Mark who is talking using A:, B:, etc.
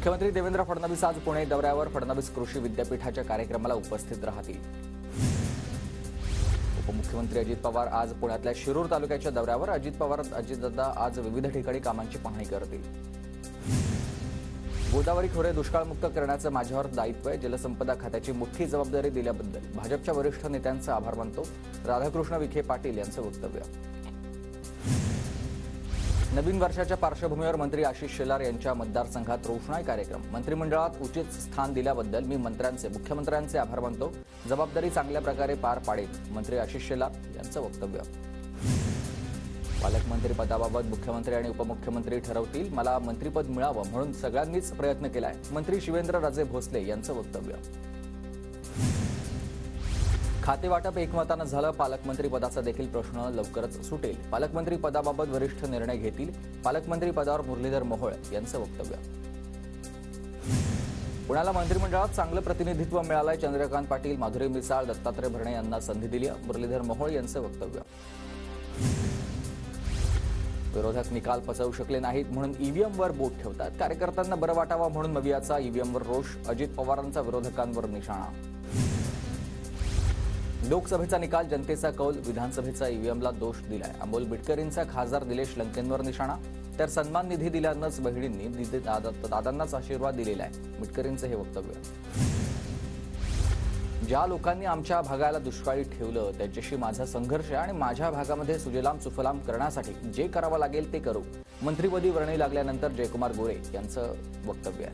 A: मुख्यमंत्री देवेंद्र फडणवीस आज पुणे दौऱ्यावर. फडणवीस कृषी विद्यापीठाच्या कार्यक्रमाला उपस्थित राहतील. उपमुख्यमंत्री अजित पवार आज पुण्यातल्या शिरूर तालुक्याच्या दौऱ्यावर. अजितदादा आज विविध ठिकाणी कामांची पाहणी करतील. गोदावरी खोरे दुष्काळमुक्त करण्याचं माझ्यावर दायित्व आहे. जलसंपदा खात्याची मोठी जबाबदारी दिल्याबद्दल भाजपच्या वरिष्ठ नेत्यांचे आभार मानतो. राधाकृष्ण विखे पाटील यांचं वक्तव्य. नवीन वर्षाच्या पार्श्वभूमीवर मंत्री आशिष शेलार यांच्या मतदारसंघात रोषणाई कार्यक्रम. मंत्रिमंडळात उचित स्थान दिल्याबद्दल मी मुख्यमंत्र्यांचे आभार मानतो. जबाबदारी चांगल्या प्रकारे पार पाडेल. मंत्री आशिष शेलार यांचं वक्तव्य. पालकमंत्री पदाबाबत मुख्यमंत्री आणि उपमुख्यमंत्री ठरवतील. मला मंत्रिपद मिळावं म्हणून सगळ्यांनीच प्रयत्न केलाय. मंत्री शिवेंद्रराजे भोसले यांचं वक्तव्य. खातेवाटप एकमतानं झालं. पालकमंत्री पदाचा देखील प्रश्न लवकरच सुटेल. पालकमंत्री पदाबाबत वरिष्ठ निर्णय घेतील. पालकमंत्री पदावर मुरलीधर मोहोळ यांचं वक्तव्य. पुण्याला मंत्रिमंडळात चांगलं प्रतिनिधित्व मिळालंय. चंद्रकांत पाटील, माधुरी मिसाळ, दत्तात्रय भरणे यांना संधी दिली. मुरलीधर मोहोळ यांचं वक्तव्य. विरोधक निकाल पचवू शकले नाहीत म्हणून ईव्हीएमवर बोट ठेवतात. कार्यकर्त्यांना बरं वाटावं म्हणून मवियाचा ईव्हीएमवर रोष. अजित पवारांचा विरोधकांवर निशाणा. लोकसभेचा निकाल जनतेचा कौल. विधानसभेचा ईव्हीएमला दोष दिलाय. अमोल बिटकरींचा खासदार निलेश लंकेंवर निशाणा. तर सन्मान निधी दिल्यानंच बहिणींनी दादांनाच आशीर्वाद दिलेला आहे. बिटकरींचं हे वक्तव्य. ज्या लोकांनी आमच्या भागाला दुष्काळी ठेवलं त्यांच्याशी माझा संघर्ष आहे आणि माझ्या भागामध्ये सुजलाम सुफलाम करण्यासाठी जे करावं लागेल ते करू. मंत्रिपदी वर्णी लागल्यानंतर जयकुमार गोरे यांचं वक्तव्य आहे.